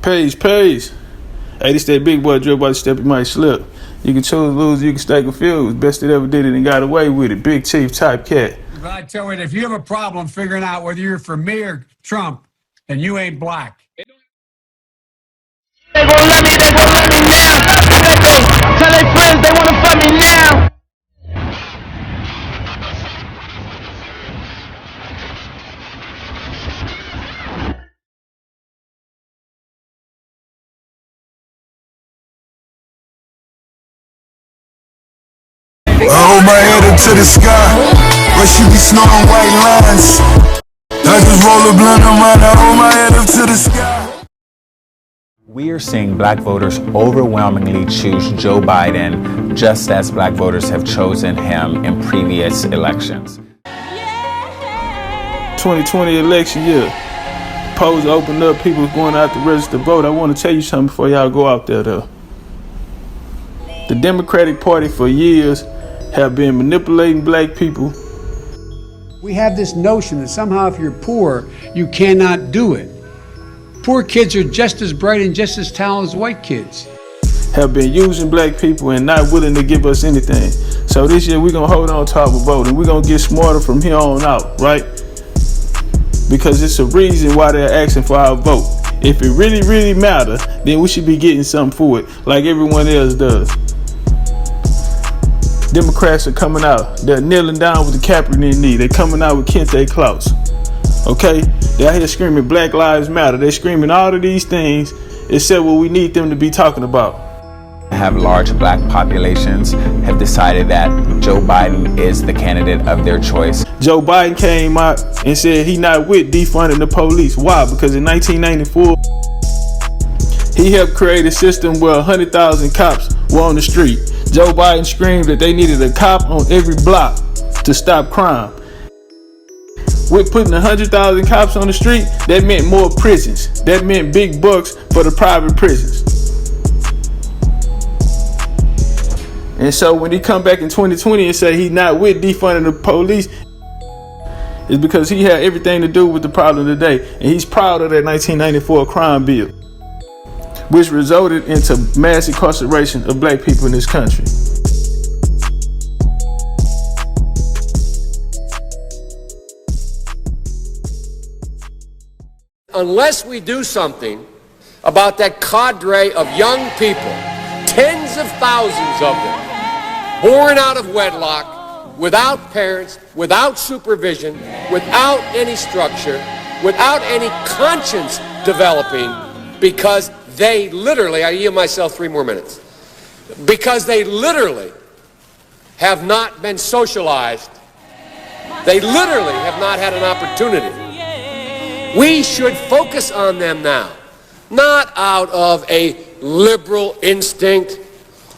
Peace. Hey, this that big boy drill by the step, you might slip. You can choose, lose, you can stay confused. Best that ever did it and got away with it. Big chief type cat. I tell you, if you have a problem figuring out whether you're for me or Trump, then you ain't black. They gon' let me now. Tell their friends they wanna fuck me now. I hold my head up to the sky, but she be snorting white lines. I just roll a blunt on mine, I hold my head up to the sky. We are seeing black voters overwhelmingly choose Joe Biden, just as black voters have chosen him in previous elections. 2020 election year. Polls opened up, people going out to register to vote. I want to tell you something before y'all go out there though. The Democratic Party for years have been manipulating black people. We have this notion that somehow if you're poor, you cannot do it. Poor kids are just as bright and just as talented as white kids. Have been using black people and not willing to give us anything. So this year we're going to hold on to our vote and we're going to get smarter from here on out, right? Because it's a reason why they're asking for our vote. If it really matters, then we should be getting something for it like everyone else does. Democrats are coming out. They're kneeling down with the Kaepernick knee. They're coming out with Kente Klaus. Okay? They're out here screaming Black Lives Matter. They're screaming all of these things except what we need them to be talking about. Have large black populations have decided that Joe Biden is the candidate of their choice. Joe Biden came out and said he not with defunding the police. Why? Because in 1994, he helped create a system where 100,000 cops were on the street. Joe Biden screamed that they needed a cop on every block to stop crime. With putting 100,000 cops on the street, that meant more prisons. That meant big bucks for the private prisons. And so when he come back in 2020 and say he's not with defunding the police, it's because he had everything to do with the problem today. And he's proud of that 1994 crime bill, which resulted into mass incarceration of black people in this country. Unless we do something about that cadre of young people, tens of thousands of them, born out of wedlock, without parents, without supervision, without any structure, without any conscience developing, because they literally, I yield myself 3 more minutes, because they literally have not been socialized. They literally have not had an opportunity. We should focus on them now, not out of a liberal instinct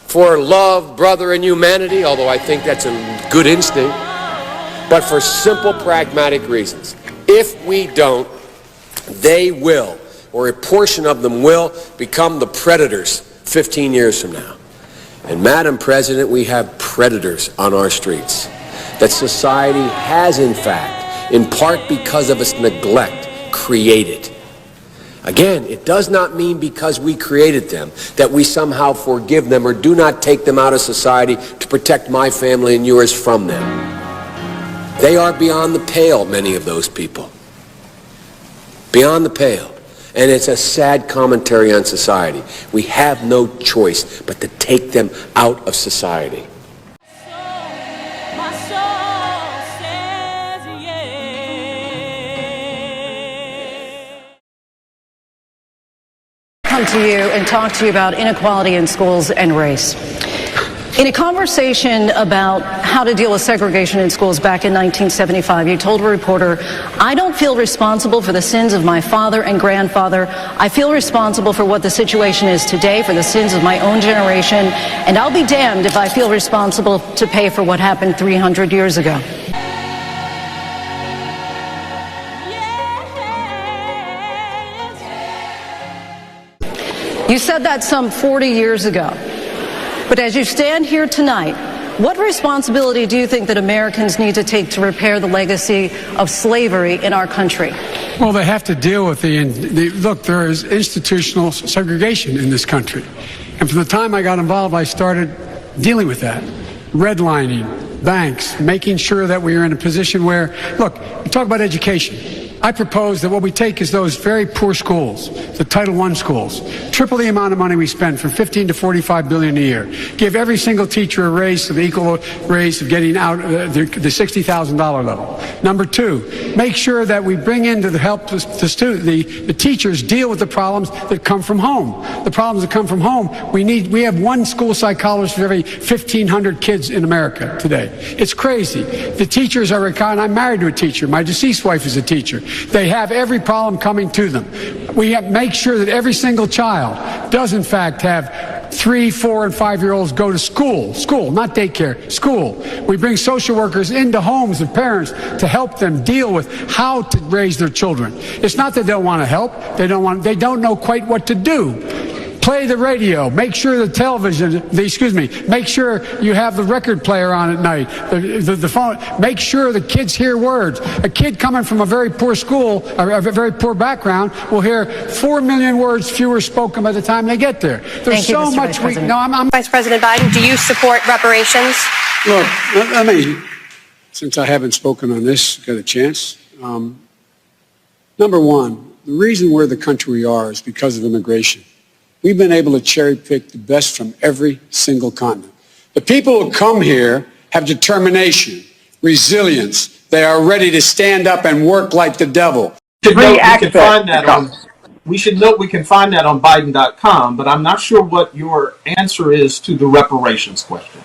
for love, brother, and humanity, although I think that's a good instinct, but for simple, pragmatic reasons. If we don't, they will, or a portion of them will, become the predators 15 years from now. And Madam President, we have predators on our streets that society has, in fact, in part because of its neglect, created. Again, it does not mean because we created them that we somehow forgive them or do not take them out of society to protect my family and yours from them. They are beyond the pale, many of those people. Beyond the pale. And it's a sad commentary on society. We have no choice but to take them out of society. Come to you and talk to you about inequality in schools and race. In a conversation about how to deal with segregation in schools back in 1975, you told a reporter, "I don't feel responsible for the sins of my father and grandfather. I feel responsible for what the situation is today, for the sins of my own generation, and I'll be damned if I feel responsible to pay for what happened 300 years ago." You said that some 40 years ago. But as you stand here tonight, what responsibility do you think that Americans need to take to repair the legacy of slavery in our country? Well, they have to deal with look, there is institutional segregation in this country. And from the time I got involved, I started dealing with that. Redlining, banks, making sure that we are in a position where, look, we talk about education. I propose that what we take is those very poor schools, the Title I schools, triple the amount of money we spend from $15 to $45 billion a year. Give every single teacher a raise to the equal raise of getting out the $60,000 level. Number two, make sure that we bring in to help the teachers deal with the problems that come from home. The problems that come from home, we have one school psychologist for every 1,500 kids in America today. It's crazy. The teachers are retired. I'm married to a teacher. My deceased wife is a teacher. They have every problem coming to them. We have make sure that every single child does in fact have 3, 4, and 5-year-olds go to school, not daycare, school. We bring social workers into homes of parents to help them deal with how to raise their children. It's not that they don't want to help. They don't know quite what to do. Play the radio. Make sure the television, make sure you have the record player on at night, the phone. Make sure the kids hear words. A kid coming from a very poor school, a very poor background, will hear 4 million words fewer spoken by the time they get there. There's so much. Vice President Biden, do you support reparations? Look, let me, since I haven't spoken on this, got a chance. Number one, the reason we're the country we are is because of immigration. We've been able to cherry pick the best from every single continent. The people who come here have determination, resilience. They are ready to stand up and work like the devil. We should note we can find that on Biden.com, but I'm not sure what your answer is to the reparations question.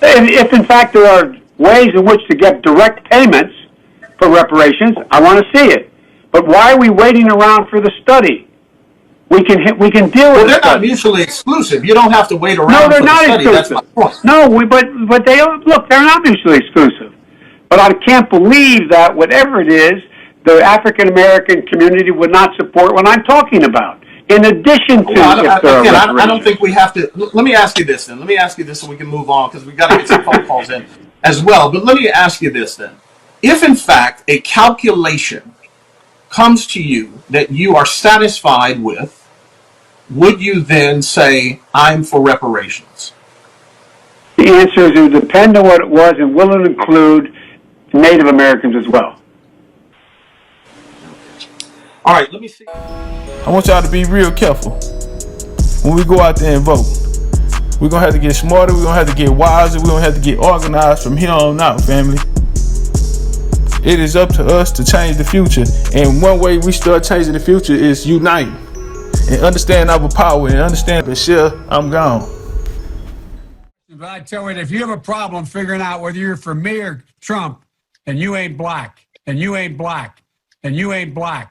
If in fact there are ways in which to get direct payments for reparations, I want to see it. But why are we waiting around for the study? We can deal with it. Well, they're not mutually exclusive. You don't have to wait around. No, they're for not the study. exclusive. That's my point. No, but they look. They're not mutually exclusive. But I can't believe that whatever it is, the African American community would not support what I'm talking about. In addition to, I don't think we have to. Let me ask you this then. Let me ask you this, so we can move on because we've got to get some phone calls in as well. But let me ask you this then: if in fact a calculation comes to you that you are satisfied with, would you then say, I'm for reparations? The answer is it would depend on what it was, and will it include Native Americans as well? All right, let me see. I want y'all to be real careful when we go out there and vote. We're going to have to get smarter. We're going to have to get wiser. We're going to have to get organized from here on out, family. It is up to us to change the future. And one way we start changing the future is uniting. And understand our power and understand that shit, I'm gone. But I tell you, if you have a problem figuring out whether you're for me or Trump, and you ain't black, and you ain't black, and you ain't black,